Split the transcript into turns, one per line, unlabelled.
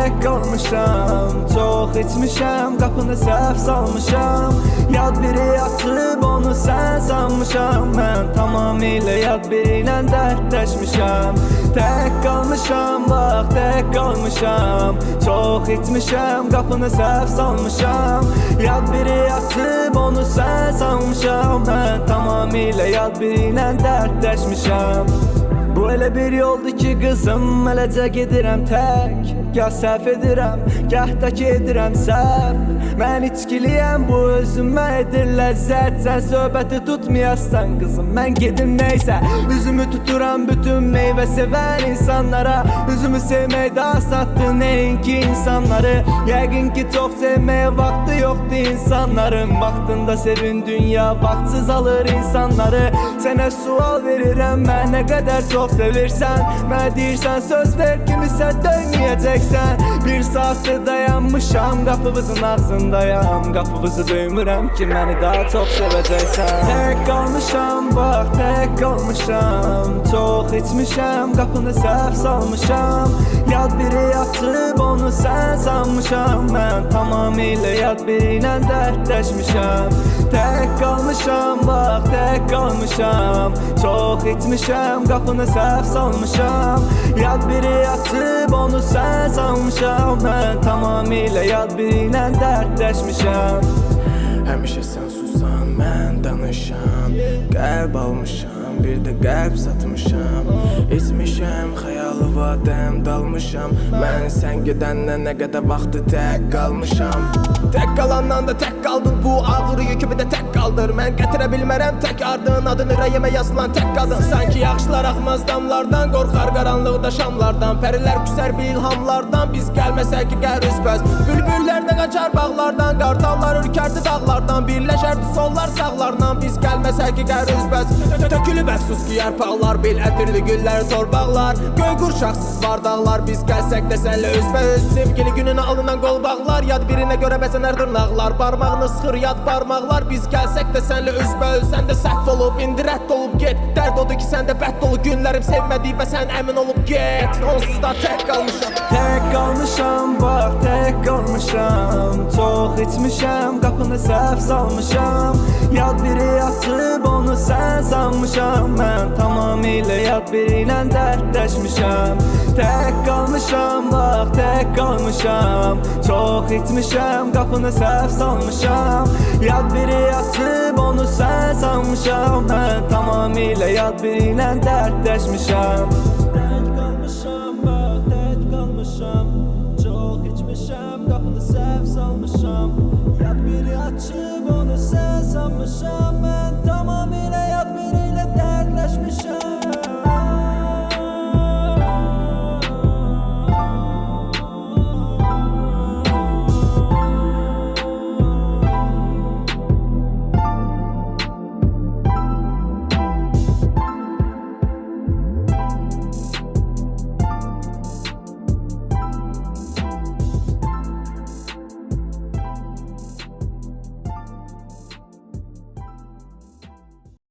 tək qalmışam. Çox içmişəm, qapını səhv salmışam. Yad biri açıb onu sən sanmışam. Mən tamamilə yad biri ilə dərdləşmişəm. Tək qalmışam, bax tək qalmışam. Çox içmişəm, qapını səhv salmışam. Yad biri açıb onu sən sanmışam. Mən tamamilə yad biri ilə dərdləşmişəm. Bu elə bir yoldur ki qızım, eləcə gedirəm tək. Gah səhv edirəm, gah da ki edirəm səhv. Mən içkiliyəm, bu özümə edir ləzzət. Sən söhbəti tutmayassan qızım, mən gedim neysə. Üzümü tuturam bütün meyvə sevən insanlara. Üzümü sevməkdə asaddır neyinki insanları. Yəqin ki çox sevməyə vaxtı yoxdur insanların. Vaxtında sevin dünya vaxtsız alır insanları. Sənə sual verirəm, mən nə qədər çox sevirsən. Mənə deyirsən söz ver kimisə döyməyəcəksən. Bir saatdır dayanmışam, qapımızın ağzındayam. Qapımızı döymürəm ki məni daha çox sevəcəksən. Tək qalmışam, bax tək qalmışam. Çox içmişəm, qapını səhv salmışam. Yad biri açıb onu sən sanmışam. Mən tamamilə yad biri ilə dərdləşmişəm. Tək qalmışam, bax tək qalmışam. Çox içmişəm, qapını səhv salmışam. Yad biri açıb onu sən sanmışam. Mən tamamilə yad biri ilə dərdləşmişəm.
Həmişə sən susan, mən danışam. Qəlb almışam, bir də qəlb satmışam. İçmişəm, xəyalı vadəm dalmışam. Mən sən gedəndən nə qədər vaxtı tək qalmışam. Tək qalandan da tək qaldım, bu ağır yükü bir də tək qaldır. Mən gətirə bilmərəm tək ardın, adın ürəyimə yazılan tək qadın. Sanki yaxşılar axmaz damlardan, qorxar qaranlıqda şamlardan. Pərilər küsər bir ilhamlardan, biz gəlməsək ki qər üzbəz. Bülbüllər də qaçar bağlardan, qartallar ürkərdi dağlardan. Birləşərdi sollar sağlarla, biz gəlməsək ki qər üzbəz. Tökülüb əfsus ki yarpaqlar, bil ətirli güllər torbaqlar. Göy qurşaqsız bardaqlar, biz gəlsək də sənlə üzbəüz. Sevgili gününə alınan qol bağlar, yad birinə görə bəzənər dırnaqlar. Barmağını sıxır yad barmaqlar, biz gəlsək də sənlə üzbəüz. Sən də səhv olub, indi rədd olub get. Dərd odur ki səndə bədd dolu günlərim sevmədik və sən əmin olub get. Onsuz da tək qalmışam.
Tək qalmışam, bax tək qalmışam. Çox içmişəm, qapını səhv salmışam. Yad biri açıb onu sən sanmışam. Mən tamamilə yad biri ilə dərdləşmişəm. Tək qalmışam, bax tək qalmışam. Çox içmişəm, qapını səhv salmışam. Yad biri açıb onu sən sanmışam. Mən tamamilə yad biri ilə dərdləşmişəm.